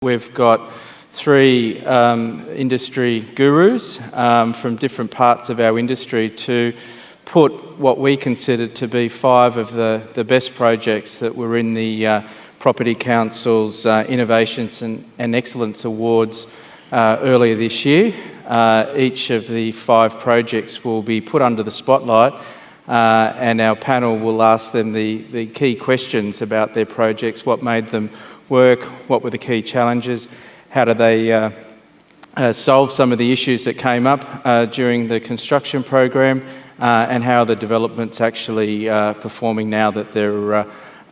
We've got three industry gurus from different parts of our industry to put what we consider to be 5 of the best projects that were in the Property Council's Innovations and Excellence Awards earlier this year. Each of the 5 projects will be put under the spotlight and our panel will ask them the key questions about their projects, what made them work, what were the key challenges, how do they solve some of the issues that came up during the construction program, and how the development's actually performing now that they're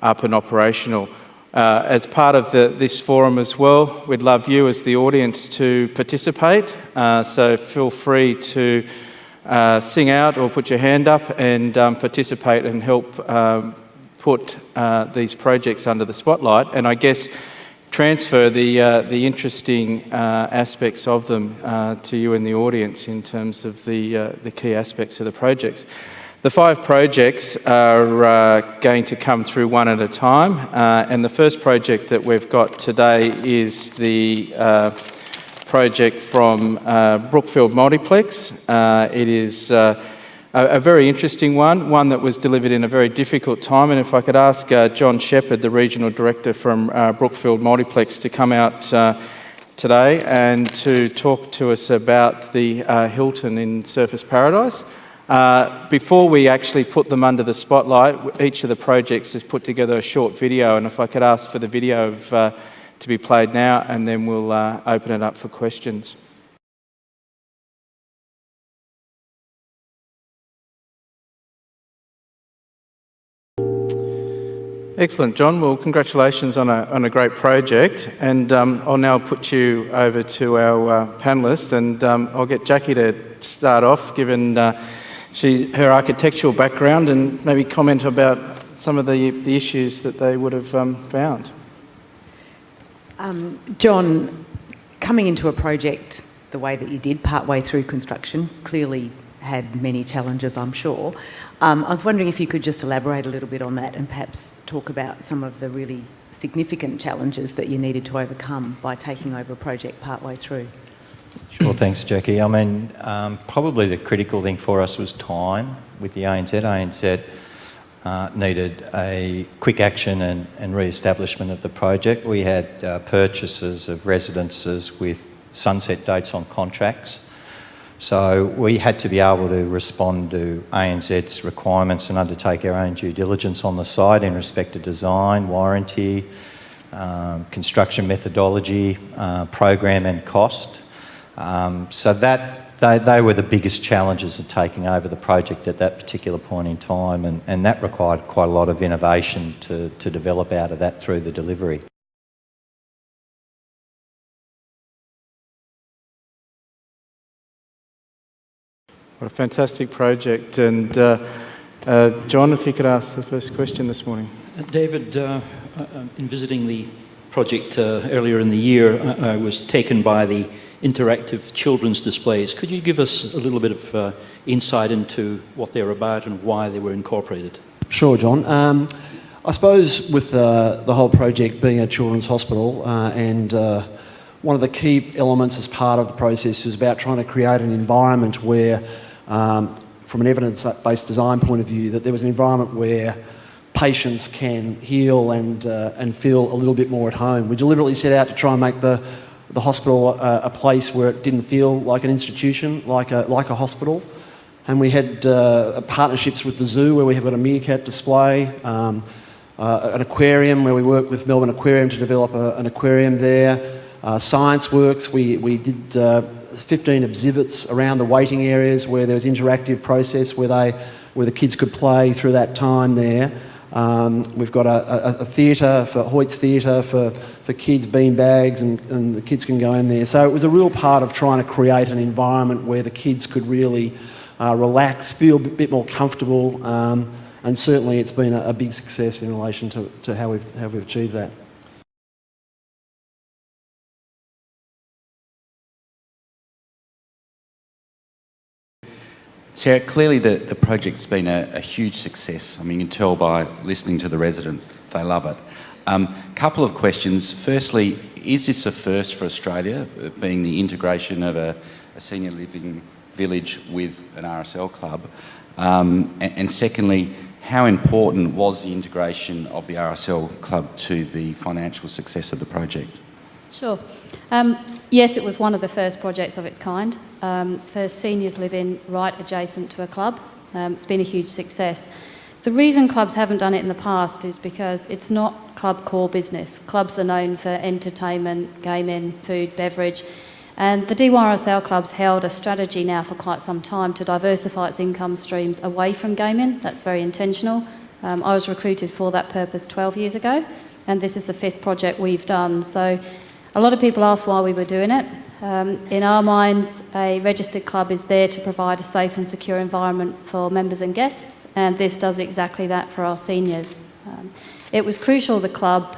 up and operational. As part of this forum as well, we'd love you as the audience to participate, so feel free to sing out or put your hand up and participate and help put these projects under the spotlight, and I guess transfer the interesting aspects of them to you in the audience in terms of the key aspects of the projects. The 5 projects are going to come through one at a time, and the first project that we've got today is the project from Brookfield Multiplex. It is a very interesting one that was delivered in a very difficult time, and if I could ask John Shepherd, the Regional Director from Brookfield Multiplex, to come out today and to talk to us about the Hilton in Surfers Paradise. Before we actually put them under the spotlight, each of the projects has put together a short video, and if I could ask for the video to be played now, and then we'll open it up for questions. Excellent, John. Well, congratulations on a great project, and I'll now put you over to our panellists, and I'll get Jacqui to start off, given her architectural background, and maybe comment about some of the issues that they would have found. John, coming into a project the way that you did, partway through construction, clearly had many challenges, I'm sure. I was wondering if you could just elaborate a little bit on that and perhaps talk about some of the really significant challenges that you needed to overcome by taking over a project partway through. Sure, thanks, Jacqui. I mean, probably the critical thing for us was time with the ANZ. ANZ needed a quick action and re-establishment of the project. We had purchases of residences with sunset dates on contracts. So we had to be able to respond to ANZ's requirements and undertake our own due diligence on the site in respect to design, warranty, construction methodology, program and cost. So they were the biggest challenges of taking over the project at that particular point in time, and that required quite a lot of innovation to develop out of that through the delivery. What a fantastic project. And John, if you could ask the first question this morning. David, in visiting the project earlier in the year, I was taken by the interactive children's displays. Could you give us a little bit of insight into what they're about and why they were incorporated? Sure, John. I suppose with the whole project being a children's hospital and one of the key elements as part of the process is about trying to create an environment where, from an evidence-based design point of view, that there was an environment where patients can heal and feel a little bit more at home. We deliberately set out to try and make the hospital a place where it didn't feel like an institution, like a hospital. And we had partnerships with the zoo where we have got a meerkat display, an aquarium where we work with Melbourne Aquarium to develop an aquarium there. Science Works, we did 15 exhibits around the waiting areas where there was interactive process where the kids could play through that time there. We've got a theatre, for Hoyt's Theatre, for kids, bean bags, and the kids can go in there. So it was a real part of trying to create an environment where the kids could really relax, feel a bit more comfortable, and certainly it's been a big success in relation to how we've achieved that. Sarah, clearly the project's been a huge success. I mean, you can tell by listening to the residents, they love it. Couple of questions. Firstly, Is this a first for Australia, being the integration of a senior living village with an RSL club? And secondly, how important was the integration of the RSL club to the financial success of the project? Sure. Yes, it was one of the first projects of its kind. First seniors living right adjacent to a club. It's been a huge success. The reason clubs haven't done it in the past is because it's not club core business. Clubs are known for entertainment, gaming, food, beverage. And the DYRSL club's held a strategy now for quite some time to diversify its income streams away from gaming. That's very intentional. I was recruited for that purpose 12 years ago, and this is the 5th project we've done. So a lot of people ask why we were doing it. In our minds, a registered club is there to provide a safe and secure environment for members and guests, and this does exactly that for our seniors. It was crucial the club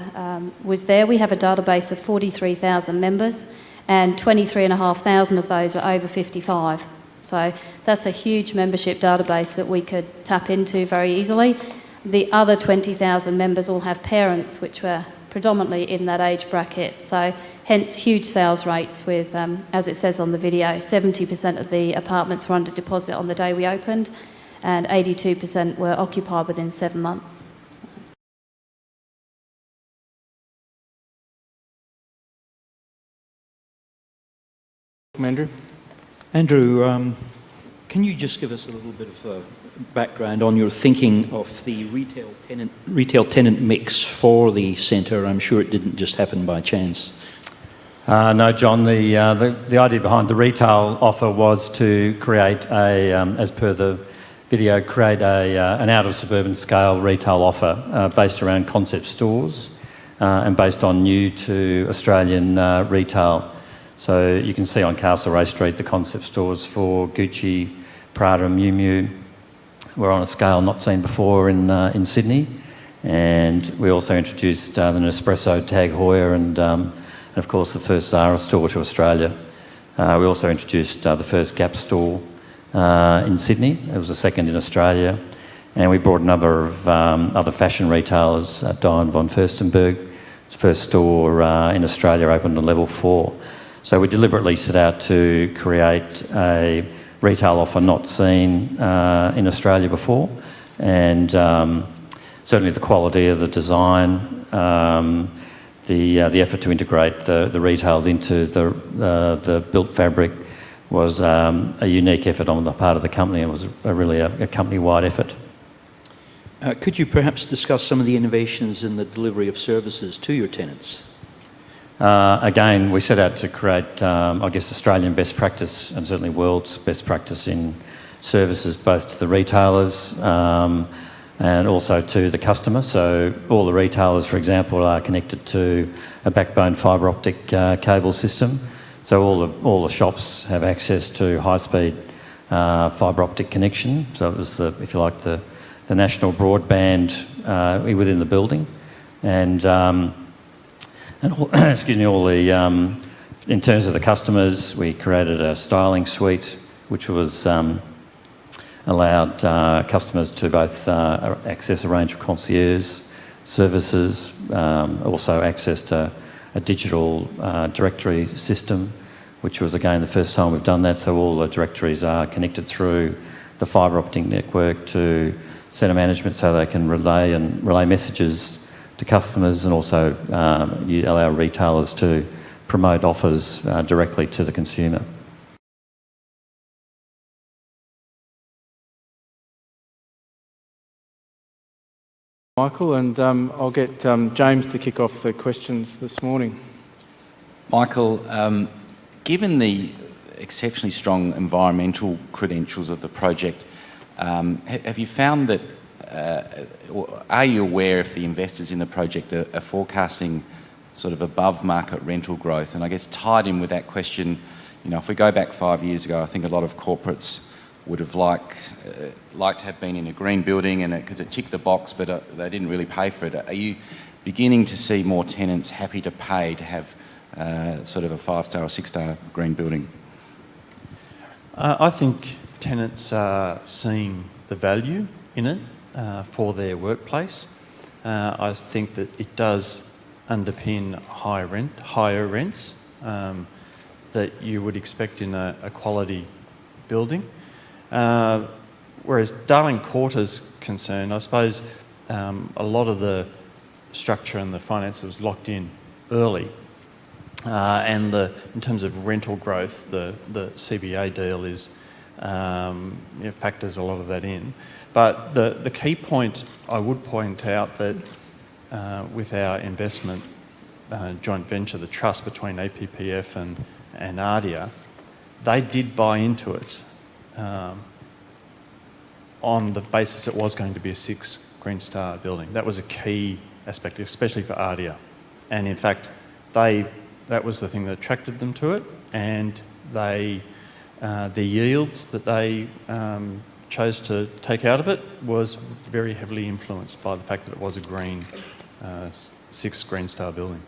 was there. We have a database of 43,000 members, and 23,500 of those are over 55. So that's a huge membership database that we could tap into very easily. The other 20,000 members all have parents, which were predominantly in that age bracket. So hence huge sales rates with, as it says on the video, 70% of the apartments were under deposit on the day we opened, and 82% were occupied within 7 months. Andrew? Andrew, can you just give us a little bit of background on your thinking of the retail tenant mix for the centre? I'm sure it didn't just happen by chance. No, John, the idea behind the retail offer was to create as per the video, an out-of-suburban scale retail offer based around concept stores and based on new to Australian retail. So you can see on Castlereagh Street the concept stores for Gucci, Prada and Miu Miu were on a scale not seen before in Sydney. And we also introduced the Nespresso Tag Heuer and of course the first Zara store to Australia. We also introduced the first Gap store in Sydney. It was the second in Australia. And we brought a number of other fashion retailers. Diane von Furstenberg, first store in Australia, opened on level 4. So we deliberately set out to create a retail offer not seen in Australia before, and certainly the quality of the design, the effort to integrate the retails into the built fabric was a unique effort on the part of the company. It was really a company-wide effort. Could you perhaps discuss some of the innovations in the delivery of services to your tenants? Again, we set out to create, I guess, Australian best practice and certainly world's best practice in services both to the retailers and also to the customer. So all the retailers, for example, are connected to a backbone fibre optic cable system. So all the shops have access to high-speed fibre optic connection. So it was if you like, the national broadband within the building, and excuse me, all the in terms of the customers, we created a styling suite, which was allowed customers to both access a range of concierge services, also access to a digital directory system, which was again the first time we've done that. So all the directories are connected through the fibre optic network to centre management, so they can relay messages to customers, and also you allow retailers to promote offers directly to the consumer. Michael, and I'll get James to kick off the questions this morning. Michael, given the exceptionally strong environmental credentials of the project, have you found that, or are you aware if the investors in the project are forecasting sort of above market rental growth? And I guess tied in with that question, if we go back 5 years ago, I think a lot of corporates would have liked to have been in a green building, and because it ticked the box, but they didn't really pay for it. Are you beginning to see more tenants happy to pay to have sort of a 5-star or 6-star green building? I think tenants are seeing the value in it for their workplace. I think that it does underpin higher rents that you would expect in a quality building. Whereas Darling Court is concerned, I suppose a lot of the structure and the finance was locked in early. And in terms of rental growth, the CBA deal is factors a lot of that in. But the key point I would point out that with our investment joint venture, the trust between APPF and ARDIA, they did buy into it on the basis it was going to be a 6 Green Star building. That was a key aspect, especially for ARDIA. And in fact, that was the thing that attracted them to it, and the yields that they chose to take out of it was very heavily influenced by the fact that it was a green 6 Green Star building.